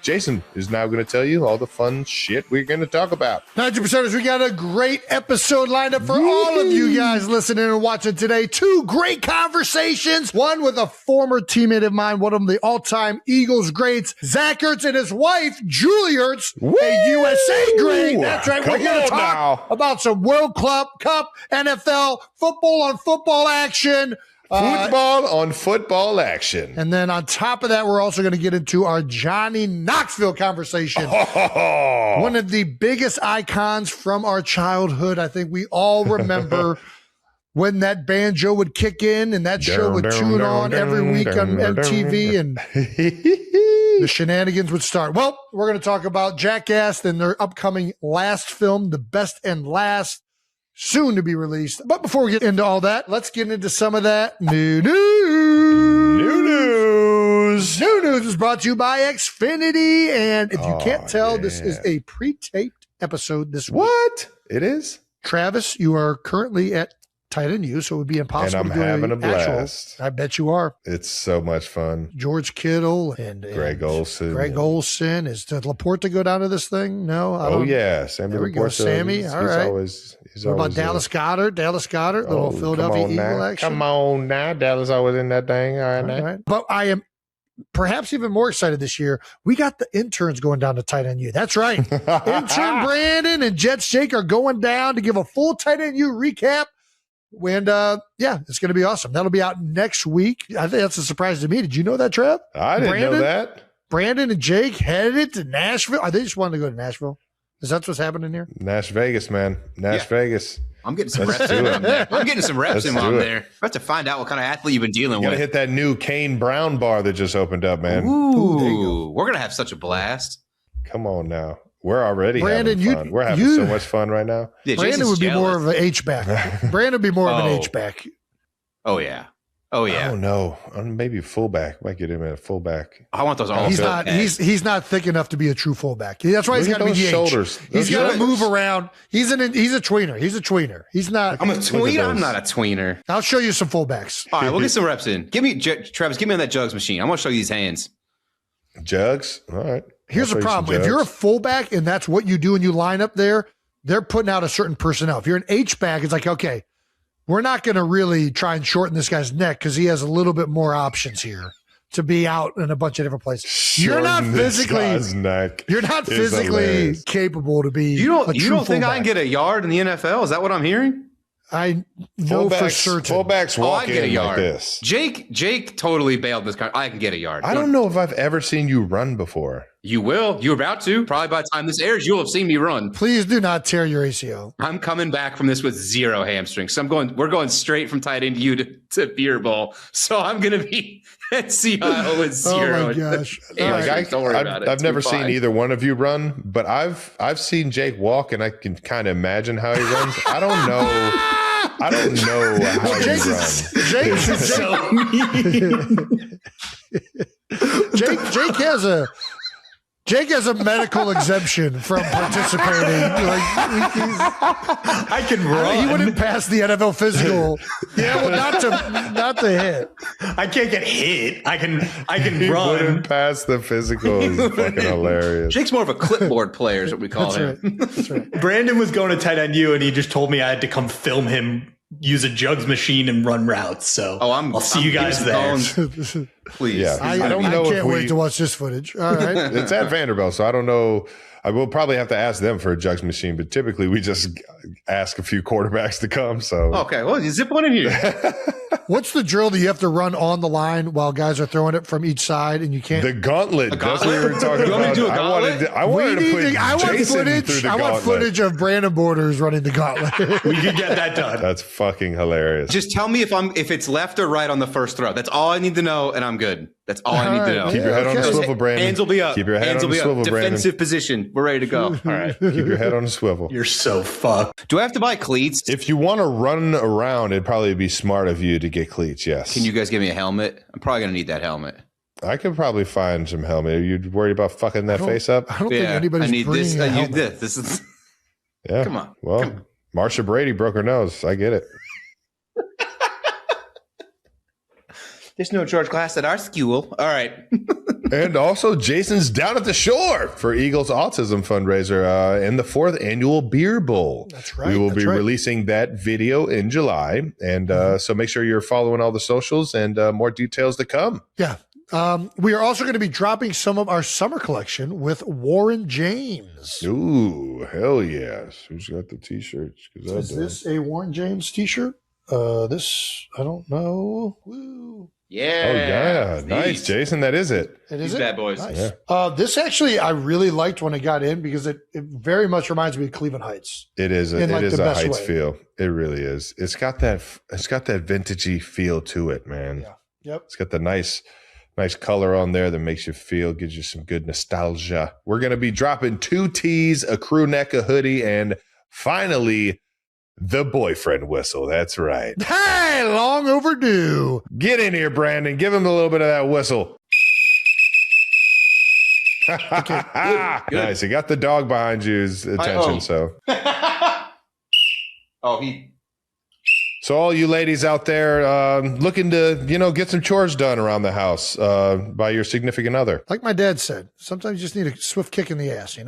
Jason is now going to tell you all the fun shit we're going to talk about. 90%ers, we got a great episode lined up for all of you guys listening and watching today. 2 great conversations. One with a former teammate of mine, one of the all-time Eagles greats, Zach Ertz, and his wife, Julie Ertz, a USA great. That's right. We're going to talk about some World Cup, NFL, football on football action. Football on football action. And then on top of that, we're also going to get into our Johnny Knoxville conversation. One of the biggest icons from our childhood. I think we all remember when that banjo would kick in and that show would tune on every week on MTV and the shenanigans would start. Well, we're going to talk about Jackass and their upcoming last film, The Best and Last, soon to be released. But before we get into all that, let's get into some of that new news. New news is brought to you by Xfinity. And if you can't tell, this is a pre-taped episode this week. What? It is? Travis, you are currently at Tight End U, so it would be impossible and I'm to do having a blast. I bet you are. It's so much fun. George Kittle and Greg Olsen. Greg Olsen. Is did Laporta go down to this thing? No. Oh, yeah. Sammy there we go. Sammy. All right. What about Dallas Goedert? Dallas Goedert, little Philadelphia Eagle action. Come on now. Dallas always in that thing. All right. But I am perhaps even more excited this year. We got the interns going down to Tight End U. That's right. Intern Brandon and Jets Jake are going down to give a full Tight End U recap. And it's going to be awesome. That'll be out next week. I think that's a surprise to me. Did you know that, Trev? I didn't know that. Brandon and Jake headed to Nashville. They just wanted to go to Nashville. Is that what's happening here? Nash Vegas, man. Vegas. I'm getting some reps in on there. I'm getting some reps in on there. I have to find out what kind of athlete you've been dealing with. You got to hit that new Kane Brown bar that just opened up, man. Ooh, we're going to have such a blast. Come on now. We're already having fun. We're having so much fun right now. Yeah, Brandon would be more of an H-back. Brandon would be more of an H-back. Oh, yeah. Oh, yeah. I don't know. Maybe fullback. Might get him at a fullback. I want those all. He's not thick enough to be a true fullback. That's why he's got to be DH. Shoulders. He's got to move around. He's a tweener. He's a tweener. He's not. I'm a tweener. I'm not a tweener. I'll show you some fullbacks. All right, we'll get some reps in. Travis, give me on that jugs machine. I want to show you these hands. Jugs? All right. Here's the problem. If you're a fullback and that's what you do and you line up there, they're putting out a certain personnel. If you're an H-back, it's like, okay, we're not going to really try and shorten this guy's neck because he has a little bit more options here to be out in a bunch of different places. You're not physically capable to be. You don't think I can get a yard in the NFL? Is that what I'm hearing? I know for certain. Fullbacks walk I get a yard. Like this. Jake totally bailed this guy. I can get a yard. I don't know if I've ever seen you run before. You will. You're about to. Probably by the time this airs, you'll have seen me run. Please do not tear your ACL. I'm coming back from this with 0 hamstrings. So we're going straight from Tight End U to Beer Bowl. So I'm going to be at Seattle with 0. Oh my gosh. Don't worry about it. I've never seen either one of you run, but I've seen Jake walk and I can kind of imagine how he runs. I don't know how he runs. Jake has a medical exemption from participating. I can run. He wouldn't pass the NFL physical. Yeah, well, not to hit. I can't get hit. I can He run. wouldn't pass the physical. Is fucking hilarious. Jake's more of a clipboard player, is what we call him. Right. That's right. Brandon was going to Tight End U, and he just told me I had to come film him use a jugs machine and run routes. So I'll see you guys there. Please. Yeah, I can't wait to watch this footage. All right. It's at Vanderbilt, so I don't know. I will probably have to ask them for a jugs machine, but typically we just ask a few quarterbacks to come. So okay, well, you zip one in here. What's the drill that you have to run on the line while guys are throwing it from each side and you can't? The gauntlet. That's what we were talking You want me about. to do a gauntlet? I wanted to put Jason through the I want gauntlet. footage of Brandon Borders running the gauntlet. We can get that done. That's fucking hilarious. Just tell me if it's left or right on the first throw. That's all I need to know, and I'm good. That's all I need to know. Keep your head on the swivel, Brandon. Hands will be up. Keep your head on the swivel, Brandon. Defensive position. We're ready to go. All right. Keep your head on the swivel. You're so fucked. Do I have to buy cleats? If you want to run around, it'd probably be smart of you to get cleats, yes. Can you guys give me a helmet? I'm probably going to need that helmet. I could probably find some helmet. Are you worried about fucking that face up? I don't think anybody's I need bringing this. a I need helmet. this. This is. Yeah. Come on. Well, Come on. Marsha Brady broke her nose. I get it. There's no George Glass at our school. All right. And also, Jason's down at the shore for Eagles Autism fundraiser in the 4th annual Beer Bowl. That's right. We will be releasing that video in July. And so make sure you're following all the socials and more details to come. Yeah. We are also going to be dropping some of our summer collection with Warren James. Ooh, hell yes. Who's got the t-shirts? Is this a Warren James t-shirt? This, I don't know. Woo. Yeah. Oh, yeah. Nice, Jason. That is it. It is These bad boys. Nice. Yeah. This actually, I really liked when it got in because it very much reminds me of Cleveland Heights. It is. In, like, it is the a best Heights way. feel. It really is. It's got that vintagey feel to it, man. Yeah. Yep. It's got the nice color on there that makes you feel, gives you some good nostalgia. We're going to be dropping 2 tees, a crew neck, a hoodie, and finally, the boyfriend whistle. That's right. Hey, long overdue. Get in here, Brandon. Give him a little bit of that whistle. Good. Nice. You got the dog behind you's attention. So So all you ladies out there looking to, get some chores done around the house by your significant other. Like my dad said, sometimes you just need a swift kick in the ass,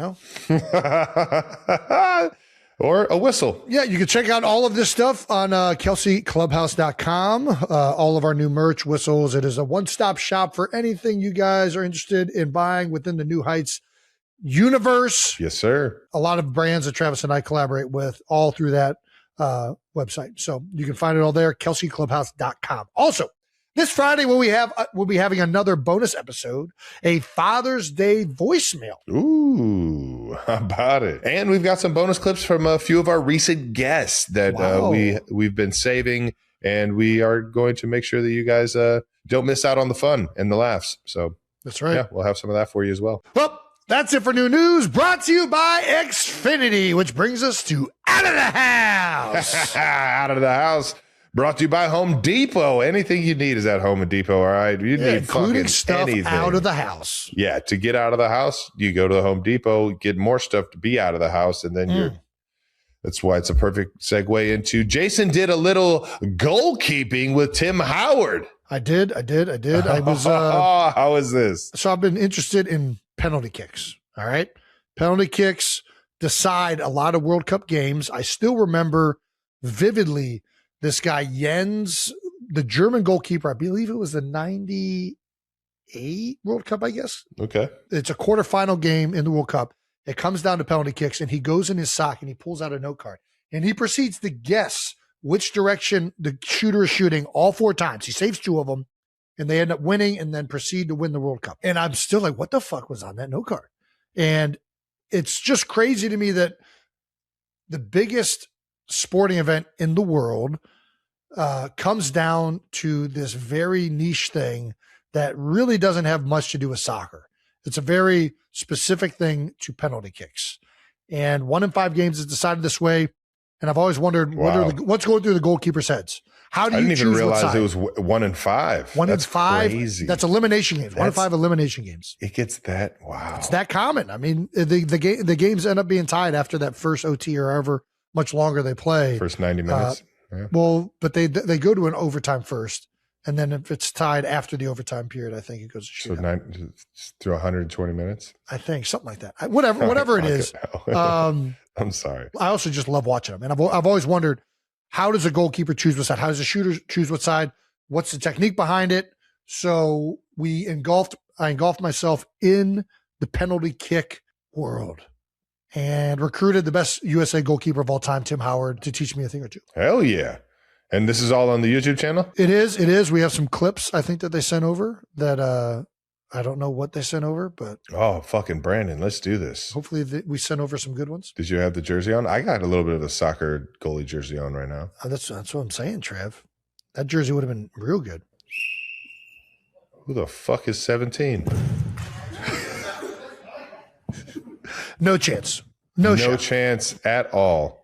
Or a whistle. Yeah, you can check out all of this stuff on KelceClubhouse.com. All of our new merch, whistles. It is a one-stop shop for anything you guys are interested in buying within the New Heights universe. Yes, sir. A lot of brands that Travis and I collaborate with all through that website. So you can find it all there, KelceClubhouse.com. Also, this Friday we'll be having another bonus episode, a Father's Day voicemail. Ooh, how about it? And we've got some bonus clips from a few of our recent guests that we've been saving, and we are going to make sure that you guys don't miss out on the fun and the laughs. So that's right. Yeah, we'll have some of that for you as well. Well, that's it for new news, brought to you by Xfinity, which brings us to Out of the House. Out of the House. Brought to you by Home Depot. Anything you need is at Home Depot, all right? You need including stuff anything. Out of the house. Yeah, to get out of the house, you go to the Home Depot, get more stuff to be out of the house, and then that's why it's a perfect segue into Jason did a little goalkeeping with Tim Howard. I did. I was how was this? So I've been interested in penalty kicks. All right. Penalty kicks decide a lot of World Cup games. I still remember vividly this guy Jens, the German goalkeeper, I believe it was the 98 World Cup, I guess. Okay. It's a quarterfinal game in the World Cup. It comes down to penalty kicks, and he goes in his sock and he pulls out a note card. And he proceeds to guess which direction the shooter is shooting all 4 times. He saves 2 of them, and they end up winning and then proceed to win the World Cup. And I'm still like, what the fuck was on that note card? And it's just crazy to me that the biggest sporting event in the world comes down to this very niche thing that really doesn't have much to do with soccer. It's a very specific thing to penalty kicks. And 1 in 5 games is decided this way. And I've always wondered what's going through the goalkeeper's heads. How do you choose? I didn't even realize it was 1 in 5. 1 in 5. Crazy. That's elimination games. 1 in 5 elimination games. It gets that. Wow. It's that common. I mean, the games end up being tied after that first OT or however much longer they play. First 90 minutes. Yeah. Well, but they go to an overtime first, and then if it's tied after the overtime period, I think it goes to shootout. So through 120 minutes. I think something like that. Whatever it is. I'm sorry. I also just love watching them, and I've always wondered, how does a goalkeeper choose what side? How does a shooter choose what side? What's the technique behind it? So I engulfed myself in the penalty kick world, and recruited the best USA goalkeeper of all time, Tim Howard, to teach me a thing or two. Hell yeah. And this is all on the YouTube channel? It is. We have some clips, I think, that they sent over that I don't know what they sent over, but. Oh, fucking Brandon, let's do this. Hopefully we sent over some good ones. Did you have the jersey on? I got a little bit of the soccer goalie jersey on right now. That's what I'm saying, Trev. That jersey would have been real good. Who the fuck is 17? No chance. No chance at all.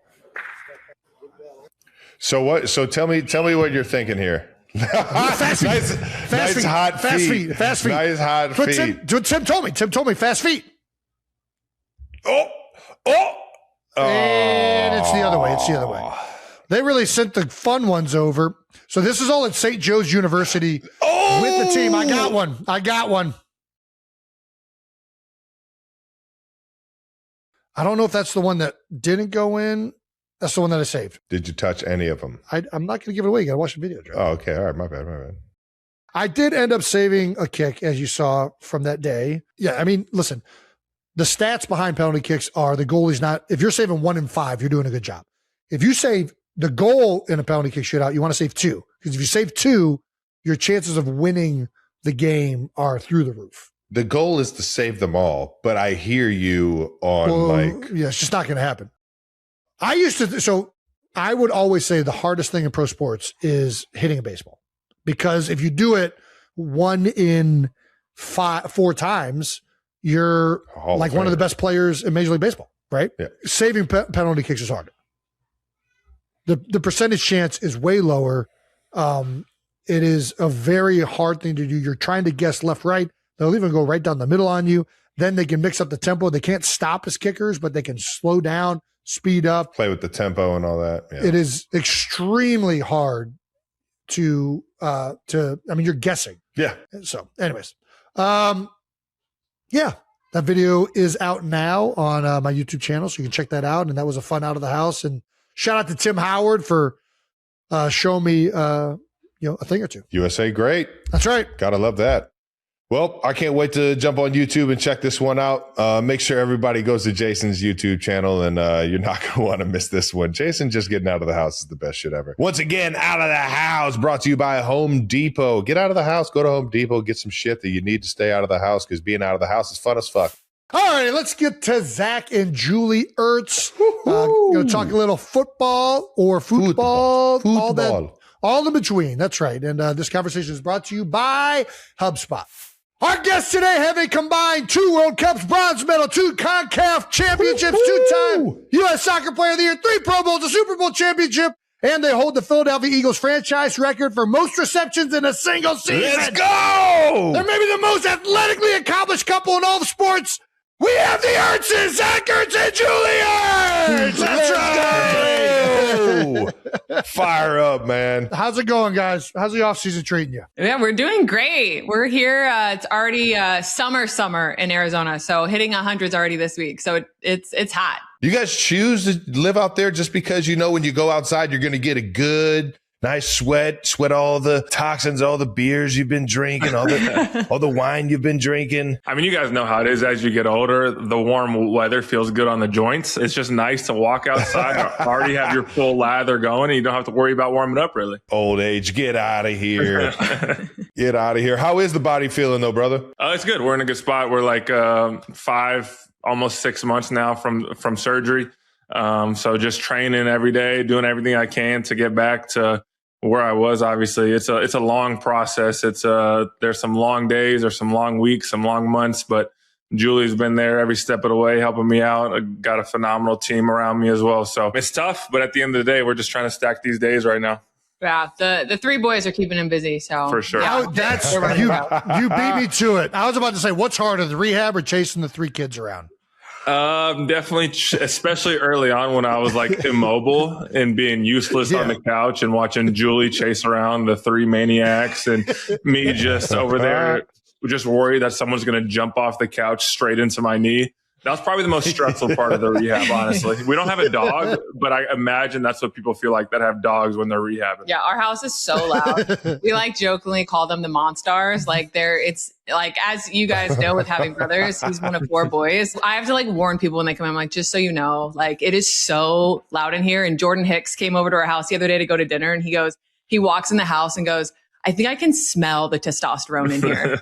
So what? So tell me what you're thinking here. Fast feet. Nice hot feet. Fast feet. Nice hot feet. Tim told me. Tim told me fast feet. Oh. And it's the other way. They really sent the fun ones over. So this is all at St. Joe's University with the team. I got one. I don't know if that's the one that didn't go in. That's the one that I saved. Did you touch any of them? I'm not going to give it away. You got to watch the video, Joe. Oh, okay. All right. My bad. I did end up saving a kick, as you saw from that day. Yeah, I mean, listen, the stats behind penalty kicks are the goalie's not, if you're saving 1 in 5, you're doing a good job. If you save the goal in a penalty kick shootout, you want to save 2. Because if you save 2, your chances of winning the game are through the roof. The goal is to save them all, but I hear you on yeah, it's just not going to happen. So I would always say the hardest thing in pro sports is hitting a baseball. Because if you do it 1 in 4 times, you're like one of the best players in Major League Baseball, right? Yeah. Saving penalty kicks is hard. The percentage chance is way lower. It is a very hard thing to do. You're trying to guess left, right. They'll even go right down the middle on you. Then they can mix up the tempo. They can't stop as kickers, but they can slow down, speed up. Play with the tempo and all that. Yeah. It is extremely hard to you're guessing. Yeah. So anyways, yeah, that video is out now on my YouTube channel. So you can check that out. And that was a fun out of the house, and shout out to Tim Howard for showing me, a thing or two. USA great. That's right. Gotta love that. Well, I can't wait to jump on YouTube and check this one out. Make sure everybody goes to Jason's YouTube channel, and you're not going to want to miss this one. Jason just getting out of the house is the best shit ever. Once again, Out of the House brought to you by Home Depot. Get out of the house. Go to Home Depot. Get some shit that you need to stay out of the house, because being out of the house is fun as fuck. All right, let's get to Zach and Julie Ertz. Talk a little football or football. All in between. That's right. And this conversation is brought to you by HubSpot. Our guests today have a combined 2 World Cups, bronze medal, 2 CONCACAF championships, 2-time U.S. Soccer Player of the Year, 3 Pro Bowls, a Super Bowl championship, and they hold the Philadelphia Eagles franchise record for most receptions in a single season. Let's go! They're maybe the most athletically accomplished couple in all of sports. We have the Ertzes, Zach Ertz and Julie Ertz. That's right. Fire up, man. How's it going, guys? How's the offseason treating you? Yeah, we're doing great. We're here. It's already summer in Arizona. So hitting 100s already this week. So it's hot. You guys choose to live out there just because you know when you go outside, you're going to get a good, nice sweat all the toxins, all the beers you've been drinking, all the wine you've been drinking. I mean, you guys know how it is as you get older. The warm weather feels good on the joints. It's just nice to walk outside, already have your full lather going, and you don't have to worry about warming up, really. Old age, get out of here. Get out of here. How is the body feeling, though, brother? It's good. We're in a good spot. We're like 5, almost 6 months now from surgery. So just training every day, doing everything I can to get back to where I was. Obviously it's a long process. There's some long days or some long weeks, some long months, but Julie's been there every step of the way, helping me out. I got a phenomenal team around me as well. So it's tough, but at the end of the day, we're just trying to stack these days right now. Yeah, the 3 boys are keeping him busy. So for sure. Yeah, you beat me to it. I was about to say, what's harder, the rehab or chasing the 3 kids around? Definitely, especially early on when I was like immobile and being useless on the couch and watching Julie chase around the 3 maniacs and me just over there, just worried that someone's going to jump off the couch straight into my knee. That was probably the most stressful part of the rehab, honestly. We don't have a dog, but I imagine that's what people feel like that have dogs when they're rehabbing. Yeah, our house is so loud. We like jokingly call them the Monstars. Like it's like, as you guys know, with having brothers, he's one of 4 boys. I have to like warn people when they come in. I'm like, just so you know, like it is so loud in here. And Jordan Hicks came over to our house the other day to go to dinner, and he walks in the house and goes, I think I can smell the testosterone in here.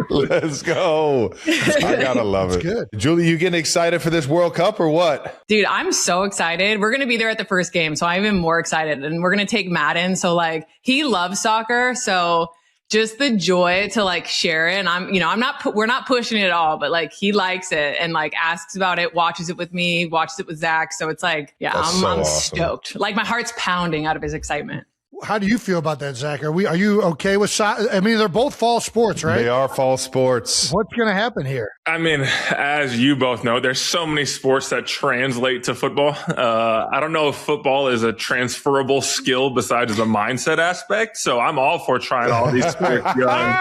Let's go. I gotta love it. Good. Julie, you getting excited for this World Cup or what? Dude, I'm so excited. We're going to be there at the first game. So I'm even more excited. And we're going to take Madden. So like he loves soccer. So just the joy to like share it. And we're not pushing it at all, but like he likes it and like asks about it, watches it with me, watches it with Zach. So it's like, yeah, I'm awesome. Stoked. Like my heart's pounding out of his excitement. How do you feel about that, Zach? Are you okay with soccer? I mean, they're both fall sports, right? They are fall sports. What's going to happen here? I mean, as you both know, there's so many sports that translate to football. I don't know if football is a transferable skill besides the mindset aspect. So I'm all for trying all these sports young.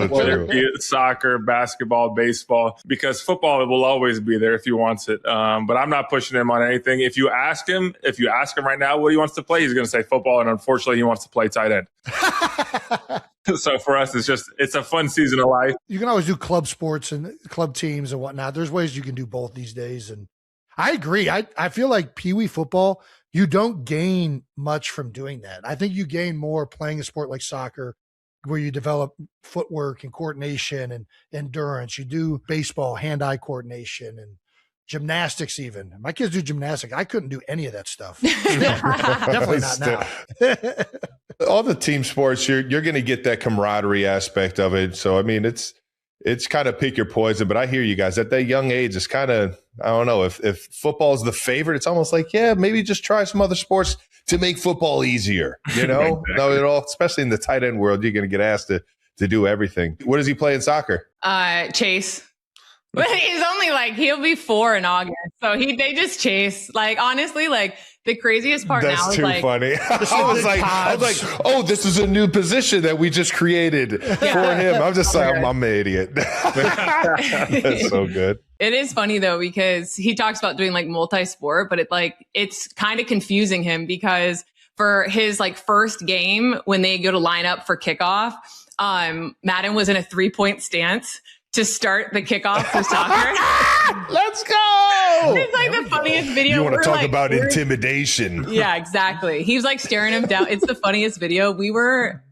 Whether it be soccer, basketball, baseball, because football will always be there if he wants it. But I'm not pushing him on anything. If you ask him right now what he wants to play, he's going to say football. And unfortunately, he wants to play tight end. So for us, it's a fun season of life. You can always do club sports and club teams and whatnot. There's ways you can do both these days. And I agree. I feel like Pee Wee football, you don't gain much from doing that. I think you gain more playing a sport like soccer, where you develop footwork and coordination and endurance. You do baseball, hand-eye coordination, and gymnastics even. My kids do gymnastics. I couldn't do any of that stuff. Definitely not now. All the team sports, you're going to get that camaraderie aspect of it. So, I mean, it's kind of pick your poison, but I hear you guys at that young age. It's kind of, I don't know, if football is the favorite, it's almost like, yeah, maybe just try some other sports to make football easier, you know? Exactly. No, at all, especially in the tight end world, you're going to get asked to do everything. What does he play in soccer? Chase. But he's only he'll be 4 in August. So they just chase. Honestly, the craziest part now is too funny. I was like, oh, this is a new position that we just created for him. I'm just like, I'm an idiot. That's so good. It is funny though, because he talks about doing multi-sport, but it's kind of confusing him, because for his first game, when they go to line up for kickoff, Madden was in a 3-point stance to start the kickoff for soccer. Let's go. It's the funniest video. You want to talk about intimidation. Yeah, exactly. He was staring him down. It's the funniest video. We were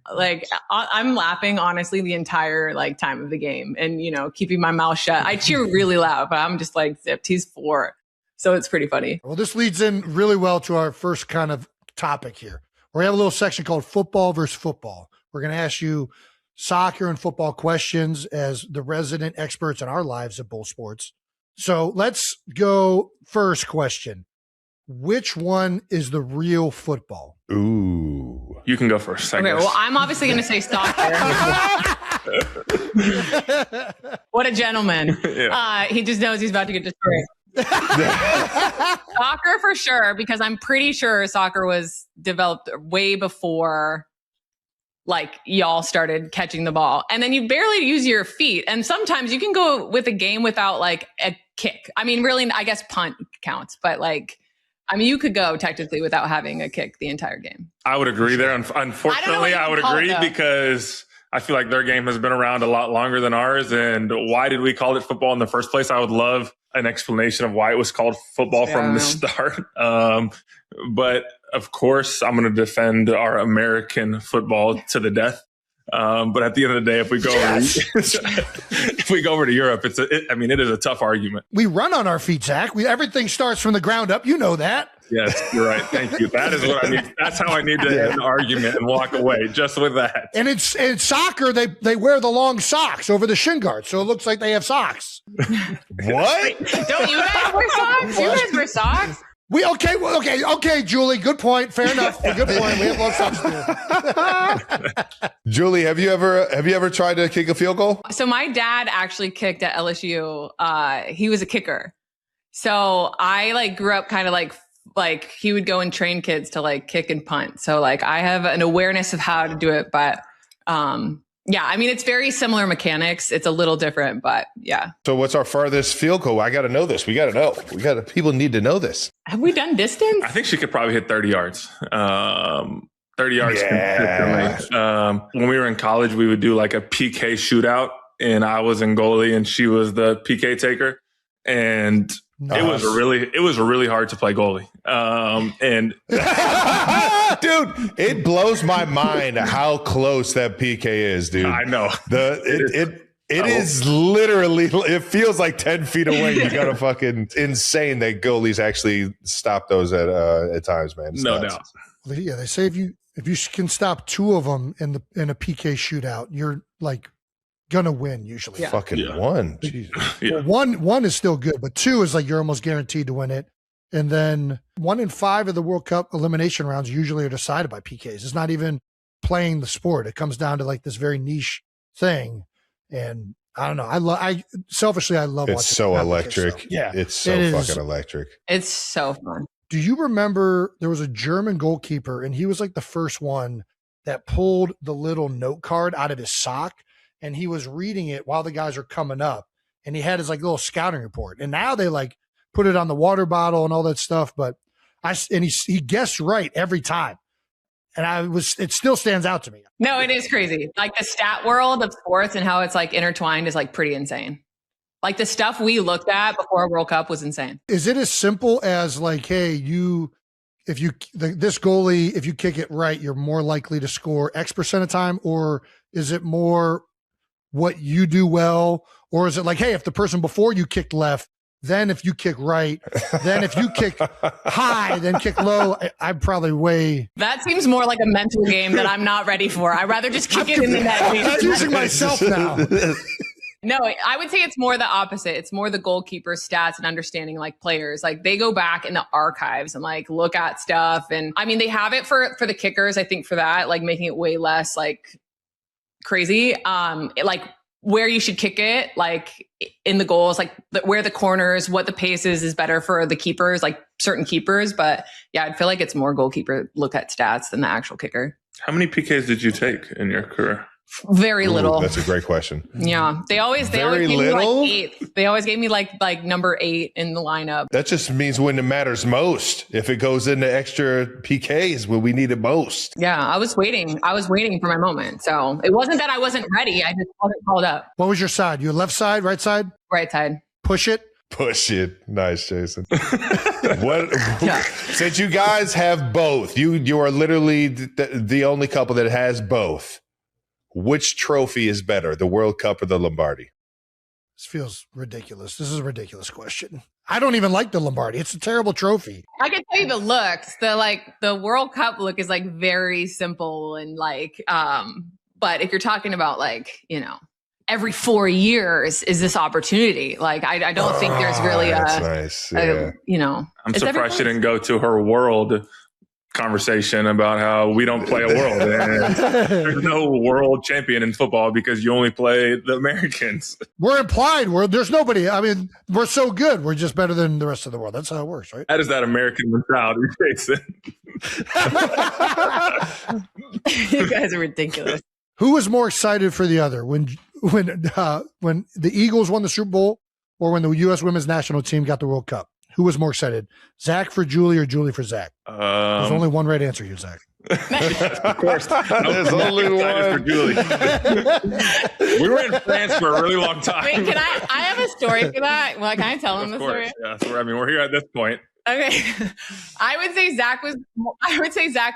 I'm laughing honestly the entire time of the game, and keeping my mouth shut. I cheer really loud, but I'm just zipped. He's 4. So it's pretty funny. Well, this leads in really well to our first kind of topic here. We have a little section called football versus football. We're going to ask you soccer and football questions as the resident experts in our lives at both sports. So let's go first question. Which one is the real football? Ooh. You can go first. Okay, well, I'm obviously going to say soccer. What a gentleman. Yeah. He just knows he's about to get destroyed. Soccer for sure, because I'm pretty sure soccer was developed way before y'all started catching the ball, and then you barely use your feet. And sometimes you can go with a game without a kick. I mean, really, I guess punt counts, but you could go technically without having a kick the entire game. I would agree there. Unfortunately, I would agree because I feel like their game has been around a lot longer than ours. And why did we call it football in the first place? I would love an explanation of why it was called football from the start. But of course, I'm going to defend our American football to the death. But at the end of the day, if we go over to Europe, it is a tough argument. We run on our feet, Zach. Everything starts from the ground up. You know that. Yes, you're right. Thank you. That is what I need. That's how I need to end the argument and walk away, just with that. And it's soccer. They wear the long socks over the shin guard, so it looks like they have socks. What? Don't you guys wear socks? You guys wear socks? Okay, Julie. Good point. Fair enough. Good point. We have long socks too. Julie, have you ever tried to kick a field goal? So my dad actually kicked at LSU. He was a kicker. So I grew up kind of he would go and train kids to kick and punt. So I have an awareness of how to do it, but yeah, it's very similar mechanics. It's a little different, but yeah. So what's our farthest field goal? I got to know this. We got to know. People need to know this. Have we done distance? I think she could probably hit 30 yards. 30 yards. Yeah. When we were in college, we would do a PK shootout, and I was in goalie and she was the PK taker. And it was really hard to play goalie. And dude, it blows my mind how close that PK is, dude. I know. It is literally, it feels like 10 feet away. You got to fucking insane that goalies actually stop those at times, man. It's no nuts. doubt. Yeah, they say if you can stop 2 of them in a PK shootout, you're gonna win usually. Yeah. Fucking one. Jesus. Yeah. Well, one is still good, but 2 is you're almost guaranteed to win it. And then 1 in 5 of the World Cup elimination rounds usually are decided by PKs. It's not even playing the sport. It comes down to this very niche thing. And I don't know. I love watching. It's so electric. So, yeah. It's so fucking electric. It's so fun. Do you remember there was a German goalkeeper and he was the first one that pulled the little note card out of his sock, and he was reading it while the guys are coming up, and he had his like little scouting report. And now they like put it on the water bottle and all that stuff. But he guessed right every time. And it still stands out to me. No, it is crazy. Like the stat world of sports and how it's like intertwined is like pretty insane. Like the stuff we looked at before World Cup was insane. Is it as simple as like, hey, this goalie, if you kick it right, you're more likely to score X percent of time? Or is it more what you do well? Or is it like, hey, if the person before you kicked left, then if you kick right, then if you kick high, then kick low, I'd probably way. That seems more like a mental game that I'm not ready for. I'd rather just kick it in the net. I'm using myself now. No, I would say it's more the opposite. It's more the goalkeeper stats and understanding like players. Like they go back in the archives and like look at stuff. And I mean, they have it for the kickers, I think for that, like making it way less like crazy. Like where you should kick it, like in the goals, like where the corners, what the pace is better for the keepers, like certain keepers. But yeah, I feel like it's more goalkeeper look at stats than the actual kicker. How many PKs did you take in your career? Very little. That's a great question. Yeah. They always gave me like 8th. They always gave me like number 8 in the lineup. That just means when it matters most. If it goes into extra PKs when we need it most. Yeah. I was waiting for my moment. So it wasn't that I wasn't ready. I just wasn't called up. What was your side? You left side, right side? Right side. Push it. Push it. Nice, Jason. Since you guys have both, you are literally the only couple that has both. Which trophy is better, the World Cup or the Lombardi? This feels ridiculous. This is a ridiculous question. I don't even like the Lombardi. It's a terrible trophy. I can tell you the looks. The World Cup look is like very simple and like, but if you're talking about like, every 4 years is this opportunity. Like, I don't think there's really nice. Yeah. I'm surprised she didn't go to her world conversation about how we don't play a world. And there's no world champion in football because you only play the Americans. We're implied. There's nobody. I mean, we're so good. We're just better than the rest of the world. That's how it works, right? That is that American mentality, Jason. You guys are ridiculous. Who was more excited for the other when the Eagles won the Super Bowl or when the U.S. women's national team got the World Cup? Who was more excited? Zach for Julie or Julie for Zach? There's only one right answer here, Zach. Of course. There's only one. For Julie. We were in France for a really long time. Wait, can I have a story for that? Well, can I tell him the story? Yeah, so we're here at this point. Okay. I would say Zach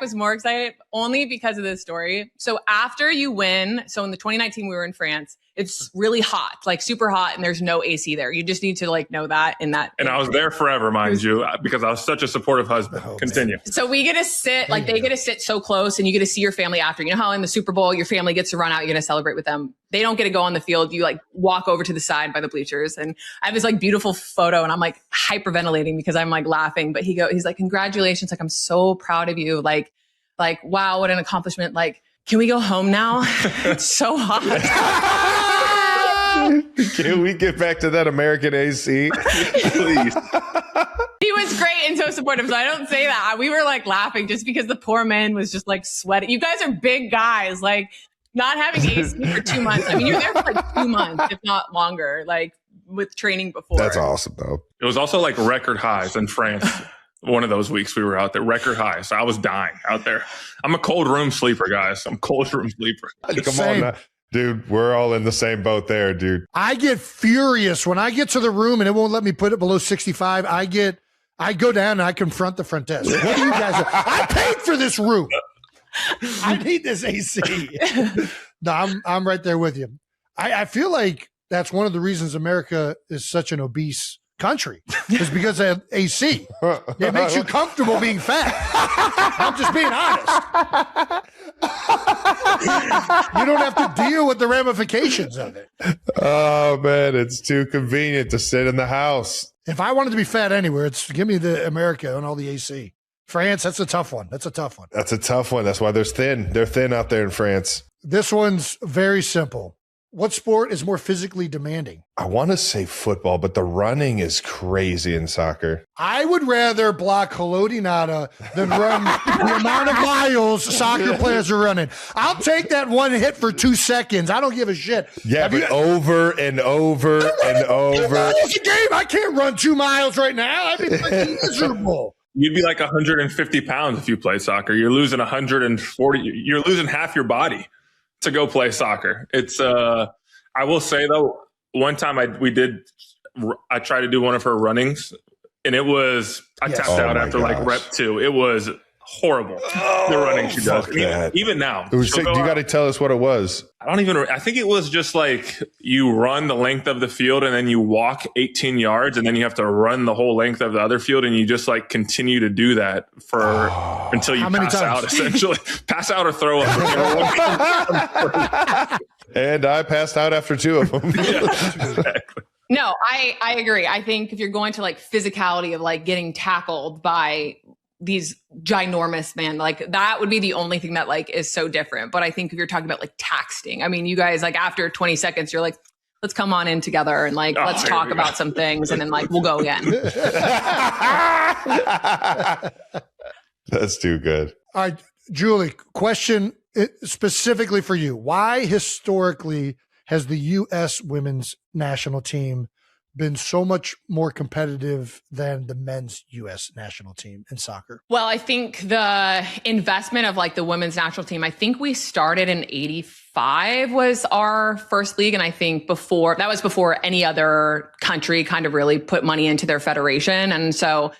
was more excited only because of this story. So after you win, so in the 2019 we were in France, it's really hot, like super hot, and there's no AC there. You just need to like know that in that. And I was there forever, mind you, because I was such a supportive husband. Continue. Man. So we get to sit, like they get to sit so close, and you get to see your family after. You know how in the Super Bowl, your family gets to run out, you're going to celebrate with them. They don't get to go on the field. You like walk over to the side by the bleachers. And I have this like beautiful photo and I'm like hyperventilating because I'm like laughing, but he's like, congratulations. Like, I'm so proud of you. Like, wow, what an accomplishment. Like, can we go home now? It's so hot. Can we get back to that American AC? Please. He was great and so supportive. So I don't say that. We were like laughing just because the poor man was just like sweating. You guys are big guys. Like, not having AC for 2 months. I mean, you're there for like 2 months, if not longer, like with training before. That's awesome, though. It was also like record highs in France. One of those weeks we were out there, record highs. I was dying out there. I'm a cold room sleeper, guys. I'm cold room sleeper. Come on now. Dude, we're all in the same boat there, dude. I get furious when I get to the room and it won't let me put it below 65. I go down and I confront the front desk. What do you guys do? I paid for this room. I need this AC. No, I'm right there with you. I feel like that's one of the reasons America is such an obese country is because of AC. It makes you comfortable being fat. I'm just being honest. You don't have to deal with the ramifications of it. Oh, man, it's too convenient to sit in the house. If I wanted to be fat anywhere, it's give me the America and all the AC. France, that's a tough one. That's a tough one. That's why they're thin. They're thin out there in France. This one's very simple. what sport is more physically demanding? I want to say football, but the running is crazy in soccer. I would rather block Halodinata than run the amount of miles soccer players are running. I'll take that one hit for 2 seconds. I don't give a shit. Yeah, but over and over and over. It's a game. I can't run 2 miles right now. I'd be fucking miserable. You'd be like 150 pounds if you play soccer. You're losing 140. You're losing half your body to go play soccer. It's I will say though, one time I tried to do one of her runnings, and it was tapped out after like rep 2. It was horrible. The running she does. Even now. You got to tell us what it was. I think it was just like you run the length of the field and then you walk 18 yards and then you have to run the whole length of the other field, and you just like continue to do that until you pass out, essentially. Pass out or throw up. And I passed out after 2 of them. Yeah, exactly. No, I agree. I think if you're going to like physicality of like getting tackled by these ginormous men, like that would be the only thing that like is so different. But I think if you're talking about like texting, I mean, you guys like after 20 seconds, you're like, let's come on in together and like, let's talk about some things. And then like, we'll go again. That's too good. All right, Julie, question specifically for you. Why historically has the U.S. women's national team been so much more competitive than the men's U.S. national team in soccer? Well, I think the investment of like the women's national team, I think we started in 85 was our first league. And I think before any other country kind of really put money into their federation. And so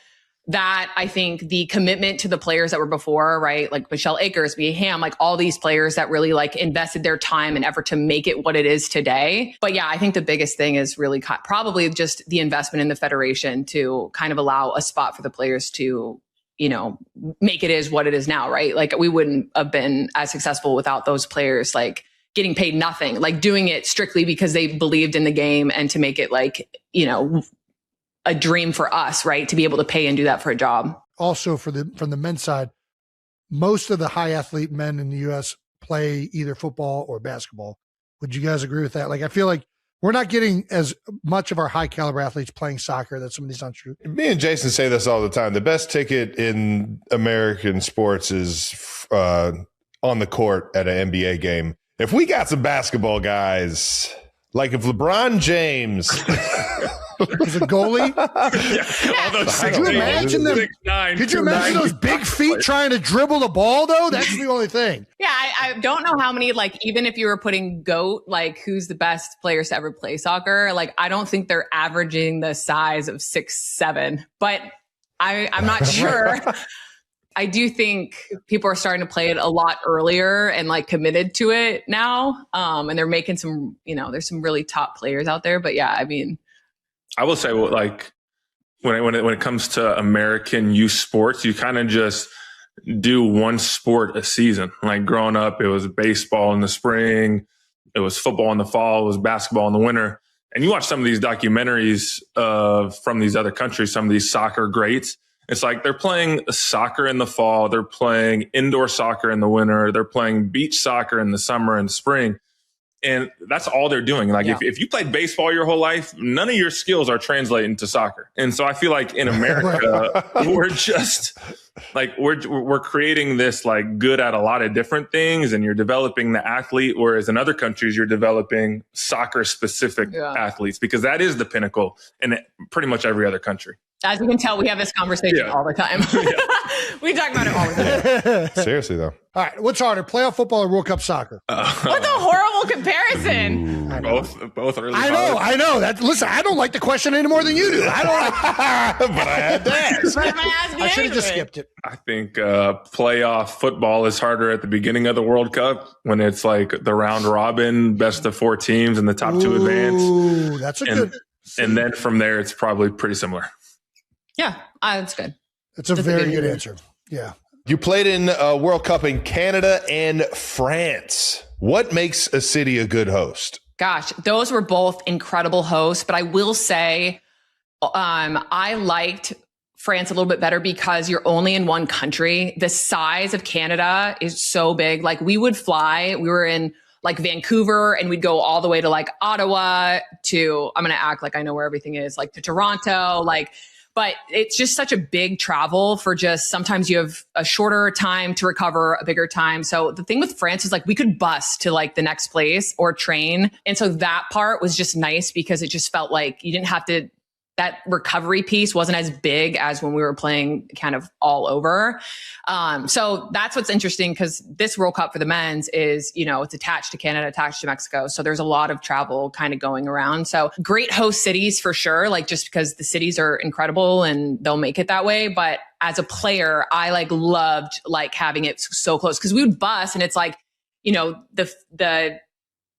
that, I think the commitment to the players that were before, right? Like Michelle Akers, Mia Hamm, like all these players that really like invested their time and effort to make it what it is today. But yeah, I think the biggest thing is really probably just the investment in the federation to kind of allow a spot for the players to, you know, make it is what it is now, right? Like we wouldn't have been as successful without those players, like getting paid nothing, like doing it strictly because they believed in the game and to make it like, you know, a dream for us, right? To be able to pay and do that for a job. Also from the men's side, most of the high athlete men in the U.S. play either football or basketball. Would you guys agree with that? Like, I feel like we're not getting as much of our high caliber athletes playing soccer. That's some of these untrue. Me and Jason say this all the time. The best ticket in American sports is on the court at an NBA game. If we got some basketball guys, like if LeBron James is a goalie. Could you imagine them? Could you imagine those big feet trying to dribble the ball though? That's the only thing. Yeah, I don't know how many, like, even if you were putting GOAT, like who's the best players to ever play soccer, like I don't think they're averaging the size of 6'7", but I'm not sure. I do think people are starting to play it a lot earlier and like committed to it now. And they're making some, you know, there's some really top players out there, but yeah, I mean, I will say, like, when it comes to American youth sports, you kind of just do one sport a season. Like growing up, it was baseball in the spring, it was football in the fall, it was basketball in the winter. And you watch some of these documentaries from these other countries, some of these soccer greats. It's like they're playing soccer in the fall, they're playing indoor soccer in the winter, they're playing beach soccer in the summer and spring. And that's all they're doing. Like if you played baseball your whole life, none of your skills are translating to soccer. And so I feel like in America, we're just like, we're creating this like good at a lot of different things, and you're developing the athlete. Whereas in other countries, you're developing soccer specific athletes, because that is the pinnacle in pretty much every other country. As you can tell, we have this conversation all the time. We talk about it all the time. Seriously, though. All right. What's harder, playoff football or World Cup soccer? What a horrible comparison. Both are really I know. Listen, I don't like the question any more than you do. I don't like, but I had to ask. I should have just skipped it. I think playoff football is harder at the beginning of the World Cup, when it's like the round robin, best of 4 teams, and the top 2 advance. Ooh, that's a good. And then from there, it's probably pretty similar. Yeah, that's good. That's a very good answer. Yeah. You played in a World Cup in Canada and France. What makes a city a good host? Gosh, those were both incredible hosts, but I will say I liked France a little bit better because you're only in one country. The size of Canada is so big. Like we would fly, we were in like Vancouver, and we'd go all the way to like Ottawa to, I'm going to act like I know where everything is, like to Toronto, like, but it's just such a big travel for just, sometimes you have a shorter time to recover, a bigger time. So the thing with France is like we could bus to like the next place or train. And so that part was just nice because it just felt like you didn't have to, that recovery piece wasn't as big as when we were playing kind of all over. So that's what's interesting, because this World Cup for the men's is, you know, it's attached to Canada, attached to Mexico. So there's a lot of travel kind of going around. So great host cities for sure, like just because the cities are incredible and they'll make it that way. But as a player, I like loved like having it so close, because we would bus and it's like, you know, the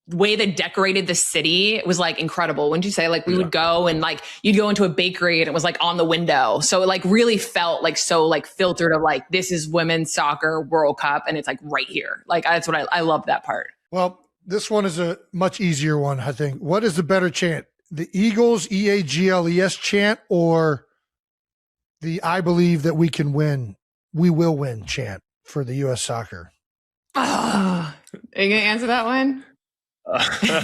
way they decorated the city was like incredible. Wouldn't you say? Like we would go and like you'd go into a bakery and it was like on the window. So it like really felt like so like filtered of like, this is women's soccer World Cup and it's like right here. Like that's what I love that part. Well, this one is a much easier one, I think. What is the better chant? The Eagles EAGLES chant or the I believe that we can win, we will win chant for the U.S. soccer? Are you going to answer that one?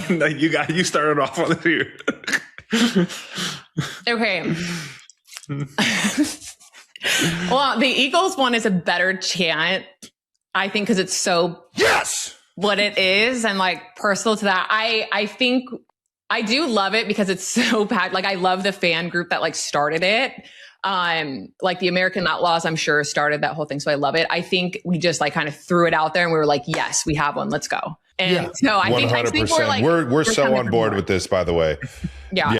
No, you started off on it here. Okay. Well, the Eagles one is a better chant, I think, because it's so what it is and like personal to that. I think I do love it because it's so bad. Like I love the fan group that like started it. Like the American Outlaws, I'm sure started that whole thing. So I love it. I think we just like kind of threw it out there and we were like, yes, we have one. Let's go. And so I think we're like, we're so on board with this, by the way. Yeah.